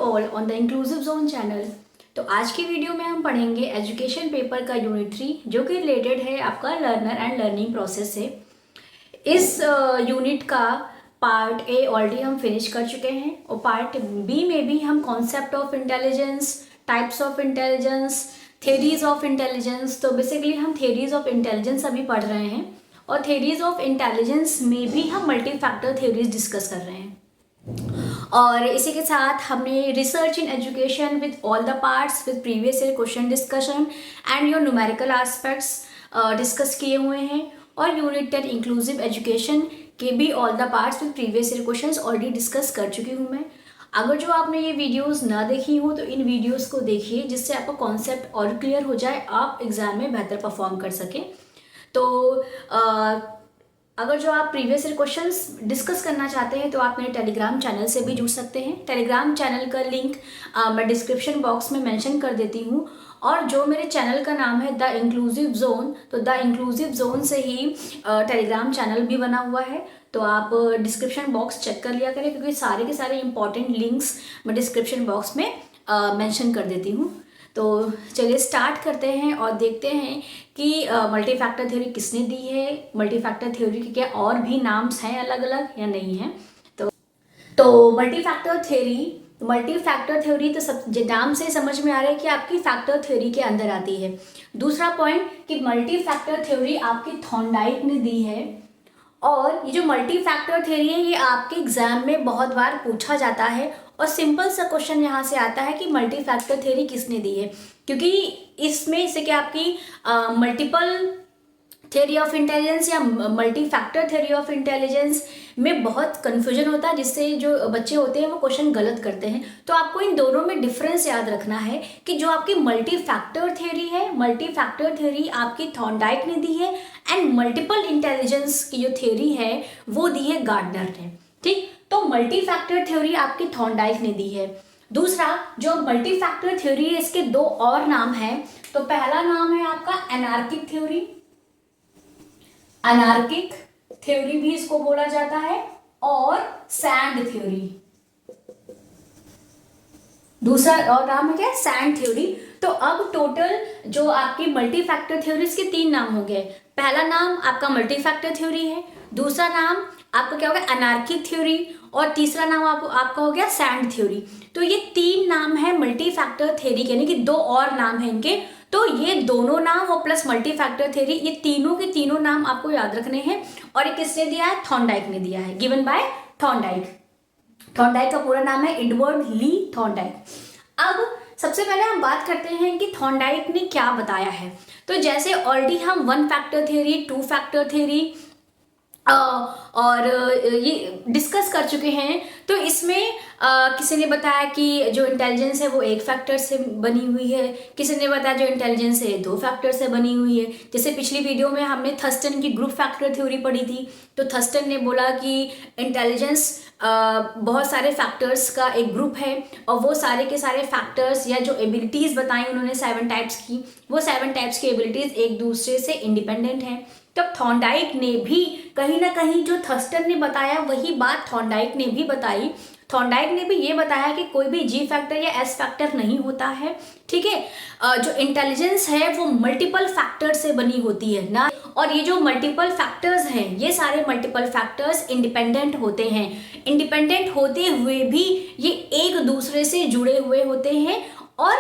All on the inclusive zone channel. तो आज की वीडियो में हम पढ़ेंगे एजुकेशन पेपर का यूनिट 3 जो कि रिलेटेड है आपका लर्नर एंड लर्निंग प्रोसेस से। इस यूनिट का पार्ट ए ऑलरेडी हम फिनिश कर चुके हैं और पार्ट बी में भी हम concept of intelligence, types of intelligence, theories of intelligence, तो बेसिकली हम थेरीज ऑफ इंटेलिजेंस अभी पढ़ रहे हैं और थेरीज ऑफ इंटेलिजेंस में भी हम मल्टी फैक्टर थेरीज डिस्कस कर रहे हैं। और इसी के साथ हमने research in education with all the parts with previous year question discussion and your numerical aspects discuss किए हुए हैं और यूनिट 10 इंक्लूसिव एजुकेशन के भी all the parts with previous year questions already discuss कर चुकी हूँ मैं। अगर जो आपने ये वीडियोस ना देखी हो तो इन वीडियोस को देखिए जिससे आपका कॉन्सेप्ट और क्लियर हो जाए, आप एग्जाम में बेहतर परफॉर्म कर सकें। तो अगर जो आप प्रीवियस ईयर क्वेश्चंस डिस्कस करना चाहते हैं तो आप मेरे टेलीग्राम चैनल से भी जुड़ सकते हैं। टेलीग्राम चैनल का लिंक मैं डिस्क्रिप्शन बॉक्स में मेंशन कर देती हूँ और जो मेरे चैनल का नाम है द इंक्लूसिव जोन, तो द इंक्लूसिव जोन से ही टेलीग्राम चैनल भी बना हुआ है। तो आप डिस्क्रिप्शन बॉक्स चेक कर लिया करें क्योंकि सारे के सारे इंपॉर्टेंट लिंक्स मैं डिस्क्रिप्शन बॉक्स में मेंशन कर देती हूँ। तो चलिए स्टार्ट करते हैं और देखते हैं कि मल्टी फैक्टर थ्योरी किसने दी है, मल्टी फैक्टर थ्योरी के क्या और भी नाम्स हैं अलग अलग या नहीं हैं। तो मल्टी फैक्टर थ्योरी तो सब नाम से समझ में आ रहा है कि आपकी फैक्टर थ्योरी के अंदर आती है। दूसरा पॉइंट कि मल्टी फैक्टर थ्योरी आपकी थॉर्नडाइक ने दी है और ये जो मल्टी फैक्टर थ्योरी है ये आपके एग्जाम में बहुत बार पूछा जाता है और सिंपल सा क्वेश्चन यहाँ से आता है कि मल्टी फैक्टर थ्योरी किसने दी है, क्योंकि इसमें इससे कि आपकी मल्टीपल थ्योरी ऑफ इंटेलिजेंस या multi factor theory of intelligence में बहुत कन्फ्यूजन होता है जिससे जो बच्चे होते हैं वो क्वेश्चन गलत करते हैं। तो आपको इन दोनों में डिफरेंस याद रखना है कि जो आपकी मल्टी फैक्टर थ्योरी है, मल्टी फैक्टर थ्योरी आपकी थॉर्नडाइक ने दी है एंड मल्टीपल इंटेलिजेंस की जो थ्योरी है वो दी है गार्डनर ने। ठीक, तो मल्टी फैक्टर थ्योरी आपकी थॉर्नडाइक ने दी है। दूसरा जो मल्टी फैक्टर थ्योरी है इसके दो और नाम हैं। तो पहला नाम है आपका एनार्किक थ्योरी, अनार्किक थ्योरी भी इसको बोला जाता है, और सैंड थ्योरी। दूसरा और नाम है क्या, सैंड थ्योरी। तो अब टोटल जो आपकी मल्टी फैक्टर थ्योरीज के 3 नाम हो गए। पहला नाम आपका मल्टी फैक्टर थ्योरी है, दूसरा नाम आपका क्या हो गया अनार्किक थ्योरी, और तीसरा नाम आपका हो गया सैंड थ्योरी। तो ये 3 नाम है मल्टी फैक्टर थ्योरी के, यानी कि 2 और नाम है इनके। तो ये दोनों नाम और प्लस मल्टी फैक्टर थ्योरी, ये तीनों के तीनों नाम आपको याद रखने हैं। और ये किसने दिया है, थॉर्नडाइक ने दिया है, गिवन बाय थॉर्नडाइक। थॉर्नडाइक का पूरा नाम है एडवर्ड ली थॉर्नडाइक। अब सबसे पहले हम बात करते हैं कि थॉर्नडाइक ने क्या बताया है। तो जैसे ऑलरेडी हम 1 फैक्टर थ्योरी, 2 फैक्टर थ्योरी और ये डिस्कस कर चुके हैं। तो इसमें किसी ने बताया कि जो इंटेलिजेंस है वो 1 फैक्टर से बनी हुई है, किसी ने बताया जो इंटेलिजेंस है 2 फैक्टर से बनी हुई है। जैसे पिछली वीडियो में हमने थर्स्टन की ग्रुप फैक्टर थ्योरी पढ़ी थी। तो थर्स्टन ने बोला कि इंटेलिजेंस बहुत सारे फैक्टर्स का एक ग्रुप है और वो सारे के सारे फैक्टर्स या जो एबिलिटीज़ बताई उन्होंने 7 टाइप्स की, वो 7 टाइप्स की एबिलिटीज़ एक दूसरे से इंडिपेंडेंट हैं। तब थॉर्नडाइक ने भी कहीं ना कहीं जो थर्स्टन ने बताया वही बात थॉर्नडाइक ने भी बताई। थॉर्नडाइक ने भी ये बताया कि कोई भी जी फैक्टर या एस फैक्टर नहीं होता है। ठीक है, जो इंटेलिजेंस है वो मल्टीपल फैक्टर से बनी होती है ना, और ये जो मल्टीपल फैक्टर्स हैं ये सारे मल्टीपल फैक्टर्स इंडिपेंडेंट होते हैं। इंडिपेंडेंट होते हुए भी ये एक दूसरे से जुड़े हुए होते हैं और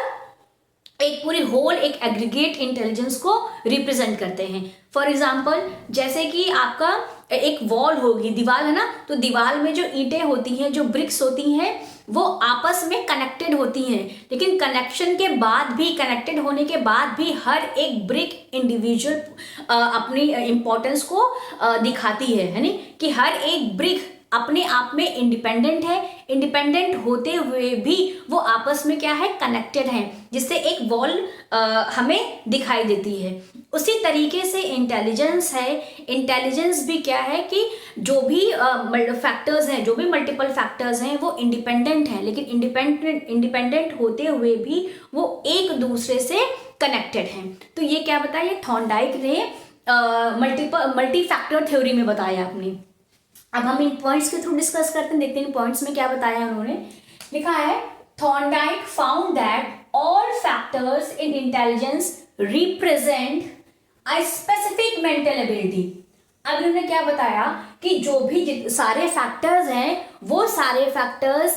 एक पूरी होल, एक एग्रीगेट इंटेलिजेंस को रिप्रेजेंट करते हैं। फॉर एग्जाम्पल जैसे कि आपका एक वॉल होगी, दीवार है ना, तो दीवार में जो ईंटें होती हैं, जो ब्रिक्स होती हैं, वो आपस में कनेक्टेड होती हैं, लेकिन कनेक्शन के बाद भी, कनेक्टेड होने के बाद भी हर एक ब्रिक इंडिविजुअल अपनी इम्पोर्टेंस को दिखाती है नहीं, कि हर एक ब्रिक अपने आप में इंडिपेंडेंट है। इंडिपेंडेंट होते हुए भी वो आपस में क्या है, कनेक्टेड हैं, जिससे एक वॉल हमें दिखाई देती है। उसी तरीके से इंटेलिजेंस है। इंटेलिजेंस भी क्या है कि जो भी फैक्टर्स हैं, जो भी मल्टीपल फैक्टर्स हैं वो इंडिपेंडेंट हैं, लेकिन इंडिपेंडेंट होते हुए भी वो एक दूसरे से कनेक्टेड हैं। तो ये क्या बताया, ये थॉर्नडाइक ने मल्टी फैक्टर थ्योरी में बताया आपने। अब हम इन पॉइंट्स के थ्रू डिस्कस करते हैं, देखते हैं इन पॉइंट्स में क्या बताया उन्होंने। लिखा है Thorndike found that all factors in intelligence represent a specific mental ability। अब उन्होंने क्या बताया कि जो भी सारे फैक्टर्स हैं वो सारे फैक्टर्स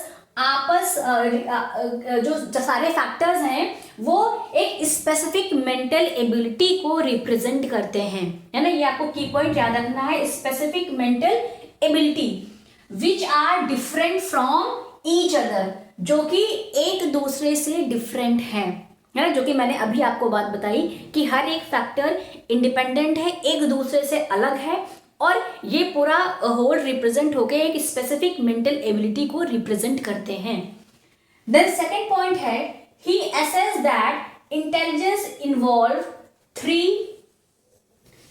जो सारे फैक्टर्स हैं वो एक स्पेसिफिक मेंटल एबिलिटी को रिप्रेजेंट करते हैं, है ना। ये आपको की पॉइंट याद रखना है, specific mental ability which are different from each other, जो कि एक दूसरे से डिफरेंट है ना। जो कि मैंने अभी आपको बात बताई कि हर एक फैक्टर इंडिपेंडेंट है, एक दूसरे से अलग है, और ये पूरा होल रिप्रेजेंट होकर एक स्पेसिफिक मेंटल एबिलिटी को रिप्रेजेंट करते हैं। देन सेकेंड पॉइंट है, he assess that intelligence involve 3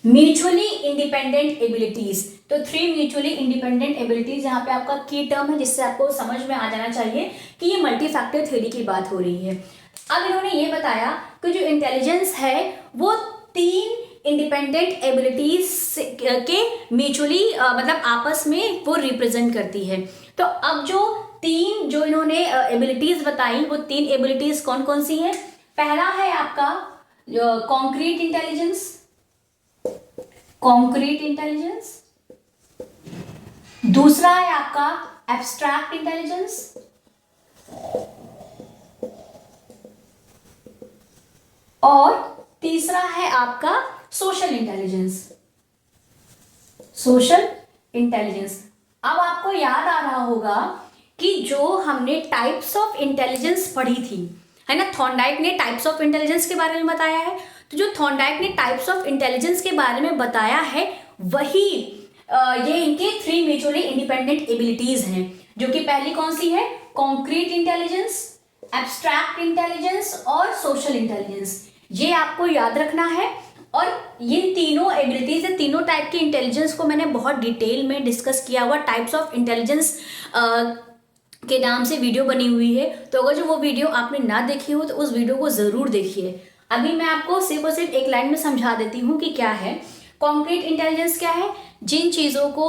mutually independent abilities. तो 3 म्यूचुअली इंडिपेंडेंट एबिलिटीज यहाँ पे आपका की टर्म है, जिससे आपको समझ में आ जाना चाहिए कि ये मल्टी फैक्टर थ्योरी की बात हो रही है। अब इन्होंने ये बताया कि जो इंटेलिजेंस है वो 3 इंडिपेंडेंट एबिलिटीज के म्यूचुअली मतलब आपस में वो रिप्रेजेंट करती है। तो अब जो इन्होंने एबिलिटीज बताई वो 3 एबिलिटीज कौन कौन सी हैं? पहला है आपका कॉन्क्रीट इंटेलिजेंस, दूसरा है आपका एब्स्ट्रैक्ट इंटेलिजेंस, और तीसरा है आपका सोशल इंटेलिजेंस। अब आपको याद आ रहा होगा कि जो हमने टाइप्स ऑफ इंटेलिजेंस पढ़ी थी, है ना, थॉर्नडाइक ने टाइप्स ऑफ इंटेलिजेंस के बारे में बताया है। तो जो थॉर्नडाइक ने टाइप्स ऑफ इंटेलिजेंस के बारे में बताया है वही ये इनके 3 म्यूचुअली इंडिपेंडेंट एबिलिटीज हैं, जो कि पहली कौन सी है? कॉन्क्रीट इंटेलिजेंस, एब्स्ट्रैक्ट इंटेलिजेंस और सोशल इंटेलिजेंस। ये आपको याद रखना है। और ये तीनों एबिलिटीज, तीनों टाइप की इंटेलिजेंस को मैंने बहुत डिटेल में डिस्कस किया हुआ टाइप्स ऑफ इंटेलिजेंस के नाम से वीडियो बनी हुई है। तो अगर जो वो वीडियो आपने ना देखी हो तो उस वीडियो को जरूर देखिए। अभी मैं आपको सिर्फ और सिर्फ एक लाइन में समझा देती हूँ कि क्या है कॉन्क्रीट इंटेलिजेंस। क्या है? जिन चीज़ों को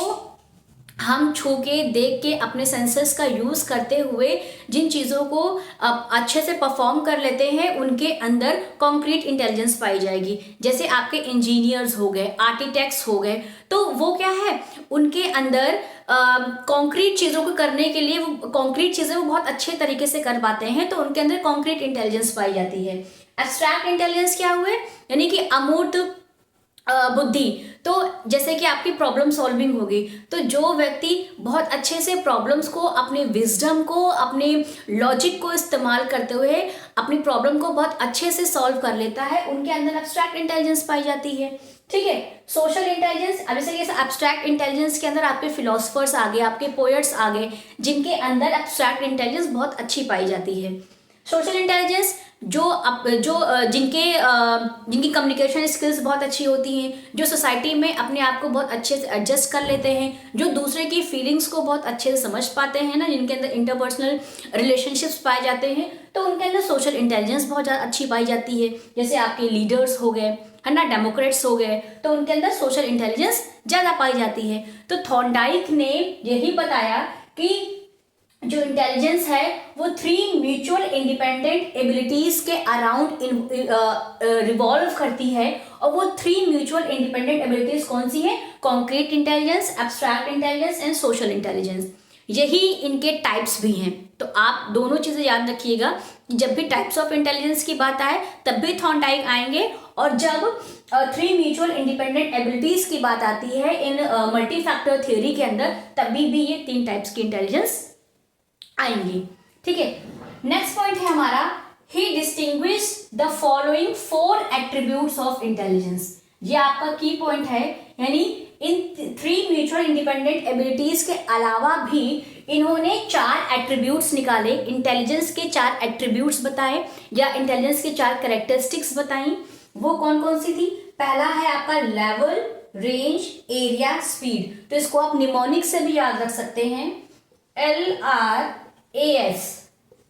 हम छू के देख के अपने सेंसर्स का यूज़ करते हुए जिन चीज़ों को अच्छे से परफॉर्म कर लेते हैं उनके अंदर कॉन्क्रीट इंटेलिजेंस पाई जाएगी। जैसे आपके इंजीनियर्स हो गए, आर्किटेक्ट्स हो गए, तो वो क्या है, उनके अंदर कॉन्क्रीट चीज़ों को करने के लिए वो कॉन्क्रीट चीज़ें वो बहुत अच्छे तरीके से कर पाते हैं, तो उनके अंदर कॉन्क्रीट इंटेलिजेंस पाई जाती है। एब्स्ट्रैक्ट इंटेलिजेंस क्या हुए? यानी कि अमूर्त बुद्धि। तो जैसे कि आपकी प्रॉब्लम सॉल्विंग होगी, तो जो व्यक्ति बहुत अच्छे से प्रॉब्लम्स को, अपने विजडम को, अपने लॉजिक को इस्तेमाल करते हुए अपनी प्रॉब्लम को बहुत अच्छे से सॉल्व कर लेता है, उनके अंदर एब्स्ट्रैक्ट इंटेलिजेंस पाई जाती है। ठीक है। सोशल इंटेलिजेंस, अब जैसे एब्स्ट्रैक्ट इंटेलिजेंस के अंदर आपके फिलोसफर्स आ गए, आपके पोएट्स आ गए, जिनके अंदर एब्स्ट्रैक्ट इंटेलिजेंस बहुत अच्छी पाई जाती है। सोशल इंटेलिजेंस जिनकी कम्युनिकेशन स्किल्स बहुत अच्छी होती हैं, जो सोसाइटी में अपने आप को बहुत अच्छे से एडजस्ट कर लेते हैं, जो दूसरे की फीलिंग्स को बहुत अच्छे से समझ पाते हैं ना, जिनके अंदर इंटरपर्सनल रिलेशनशिप्स पाए जाते हैं, तो उनके अंदर सोशल इंटेलिजेंस बहुत ज़्यादा अच्छी पाई जाती है। जैसे आपके लीडर्स हो गए, है ना, डेमोक्रेट्स हो गए, तो उनके अंदर सोशल इंटेलिजेंस ज़्यादा पाई जाती है। तो थॉर्नडाइक ने यही बताया कि जो इंटेलिजेंस है वो 3 म्यूचुअल इंडिपेंडेंट एबिलिटीज के अराउंड रिवॉल्व करती है, और वो 3 म्यूचुअल इंडिपेंडेंट एबिलिटीज कौन सी है? Concrete intelligence, abstract intelligence and social intelligence. यही इनके टाइप्स भी हैं। तो आप दोनों चीजें याद रखिएगा कि जब भी टाइप्स ऑफ इंटेलिजेंस की बात आए तब भी थॉर्नडाइक आएंगे, और जब 3 म्यूचुअल इंडिपेंडेंट एबिलिटीज की बात आती है इन मल्टी फैक्टर थ्योरी के अंदर, तभी भी ये 3 टाइप्स की इंटेलिजेंस आएंगी। ठीक है। नेक्स्ट पॉइंट है हमारा, he distinguish the following 4 attributes of intelligence. ये आपका की पॉइंट है, यानी इन 3 म्यूचुअल इंडिपेंडेंट एबिलिटीज के अलावा भी इन्होंने 4 एट्रीब्यूट्स निकाले, इंटेलिजेंस के 4 एट्रीब्यूट्स बताए या इंटेलिजेंस के 4 कैरेक्टरिस्टिक्स बताई। वो कौन कौन सी थी? पहला है आपका लेवल, रेंज, एरिया, स्पीड। तो इसको आप निमोनिक से भी याद रख सकते हैं, LRAS,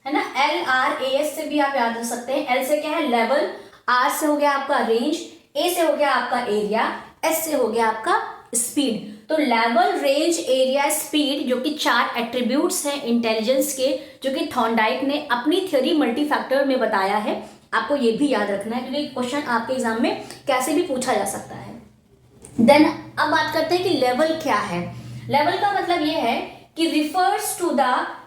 है ना, LRAS से भी आप याद रख सकते हैं। L से क्या है? लेवल, R से हो गया आपका रेंज, A से हो गया आपका एरिया, S से हो गया आपका स्पीड। तो लेवल, रेंज, एरिया, स्पीड जो कि 4 एट्रीब्यूट्स हैं इंटेलिजेंस के, जो कि थॉर्नडाइक ने अपनी थ्योरी मल्टी फैक्टर में बताया है। आपको ये भी याद रखना है क्योंकि क्वेश्चन आपके एग्जाम में कैसे भी पूछा जा सकता है। देन अब बात करते हैं कि लेवल क्या है। लेवल का मतलब ये है कि refers to the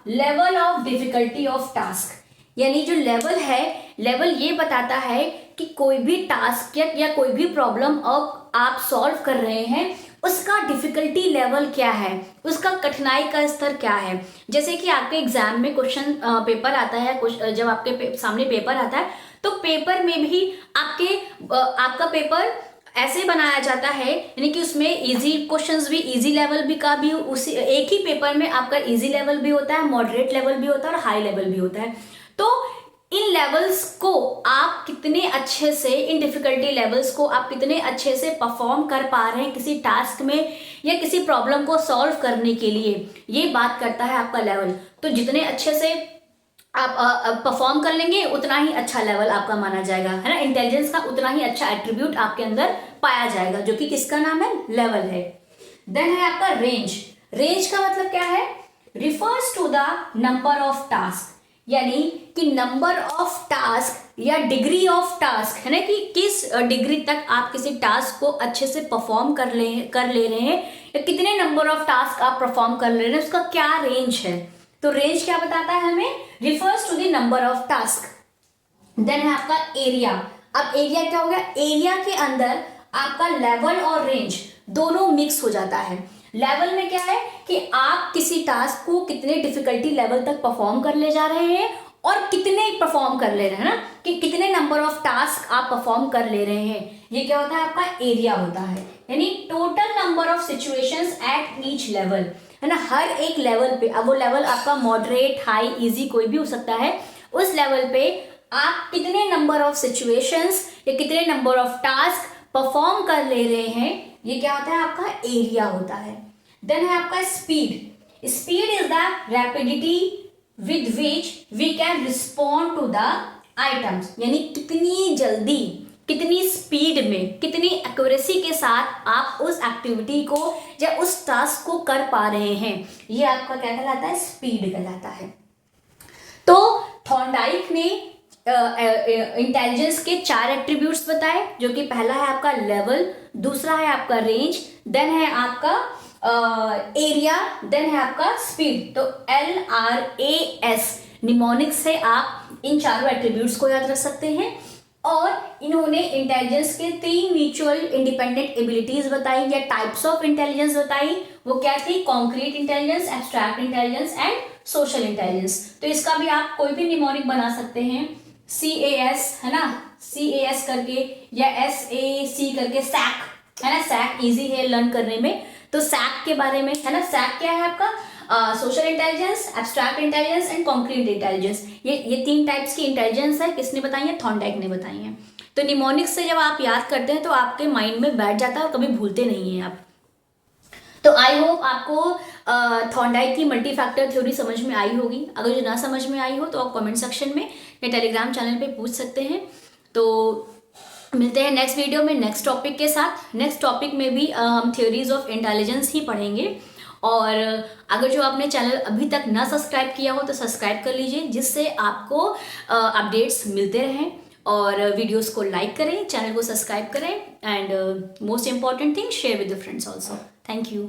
level of difficulty of task, यानी जो लेवल है, लेवल ये बताता है कि कोई भी टास्क या कोई भी प्रॉब्लम आप सॉल्व कर रहे हैं उसका डिफिकल्टी लेवल क्या है, उसका कठिनाई का स्तर क्या है। जैसे कि आपके एग्जाम में क्वेश्चन पेपर आता है, जब आपके सामने पेपर आता है तो पेपर में भी आपका पेपर ऐसे बनाया जाता है, यानी कि उसमें इजी क्वेश्चंस भी, इजी लेवल भी का भी उसी एक ही पेपर में आपका इजी लेवल भी होता है, मॉडरेट लेवल भी होता है और हाई लेवल भी होता है। तो इन लेवल्स को आप कितने अच्छे से, इन डिफिकल्टी लेवल्स को आप कितने अच्छे से परफॉर्म कर पा रहे हैं किसी टास्क में या किसी प्रॉब्लम को सॉल्व करने के लिए, ये बात करता है आपका लेवल। तो जितने अच्छे से आप परफॉर्म कर लेंगे उतना ही अच्छा लेवल आपका माना जाएगा, है ना। इंटेलिजेंस का उतना ही अच्छा एट्रीब्यूट आपके अंदर पाया जाएगा, जो कि किसका नाम है, लेवल है। देन है आपका रेंज। रेंज का मतलब क्या है, refers to the number of task, यानी कि नंबर ऑफ टास्क या डिग्री ऑफ टास्क, है ना, कि किस डिग्री तक आप किसी टास्क को अच्छे से परफॉर्म कर ले रहे हैं या कितने नंबर ऑफ टास्क आप परफॉर्म कर ले रहे हैं, उसका क्या रेंज है। तो रेंज क्या बताता है हमें, refers to the number of task. Then है आपका एरिया। अब एरिया क्या हो गया, एरिया के अंदर आपका लेवल और रेंज दोनों मिक्स हो जाता है। लेवल में क्या है कि आप किसी टास्क को कितने डिफिकल्टी लेवल तक परफॉर्म कर ले जा रहे हैं और कितने परफॉर्म कर ले रहे हैं ना, कि कितने नंबर ऑफ टास्क आप परफॉर्म कर ले रहे हैं, ये क्या होता है आपका एरिया होता है। यानी total number of situations at each level, है ना, हर एक लेवल पे। अब वो लेवल आपका मॉडरेट, हाई, इजी कोई भी हो सकता है, उस लेवल पे आप कितने नंबर ऑफ सिचुएशंस या कितने नंबर ऑफ टास्क परफॉर्म कर ले रहे हैं, ये क्या होता है आपका एरिया होता है। देन है आपका speed. Speed is the rapidity with which we can respond to the items, यानी कितनी जल्दी, कितनी स्पीड में, कितनी एक्यूरेसी के साथ आप उस एक्टिविटी को या उस टास्क को कर पा रहे हैं, ये आपका क्या कहलाता है, स्पीड कहलाता है। तो थॉर्नडाइक ने इंटेलिजेंस के 4 एट्रीब्यूट्स बताए, जो कि पहला है आपका लेवल, दूसरा है आपका रेंज, देन है आपका एरिया, देन है आपका स्पीड। तो LRAS निमोनिक्स से आप इन चारों एट्रीब्यूट्स को याद रख सकते हैं। और इन्होंने इंटेलिजेंस के 3 म्यूचुअल इंडिपेंडेंट एबिलिटीज बताई या टाइप्स ऑफ इंटेलिजेंस बताई। वो क्या थी, concrete intelligence, abstract intelligence and social intelligence. तो इसका भी आप कोई भी निमोनिक बना सकते हैं, CAS, है ना, CAS करके या SAC करके, सैक, है ना, सैक इजी है लर्न करने में। तो सैक के बारे में, है ना, सैक क्या है आपका, social intelligence, abstract intelligence and concrete intelligence. ये 3 टाइप्स की इंटेलिजेंस है। किसने बताई है, थॉर्नडाइक ने बताई है। तो निमोनिक्स से जब आप याद करते हैं तो आपके माइंड में बैठ जाता है और कभी भूलते नहीं हैं आप। तो आई होप आपको थॉर्नडाइक की मल्टी फैक्टर थ्योरी समझ में आई होगी। अगर जो ना समझ में आई हो तो आप कमेंट सेक्शन में या टेलीग्राम चैनल पे पूछ सकते हैं। तो मिलते हैं नेक्स्ट वीडियो में नेक्स्ट टॉपिक के साथ। नेक्स्ट टॉपिक में भी हम थ्योरीज ऑफ इंटेलिजेंस ही पढ़ेंगे। और अगर जो आपने चैनल अभी तक ना सब्सक्राइब किया हो तो सब्सक्राइब कर लीजिए, जिससे आपको अपडेट्स मिलते रहें। और वीडियोस को लाइक करें, चैनल को सब्सक्राइब करें and most important thing, share with the friends also. Thank you.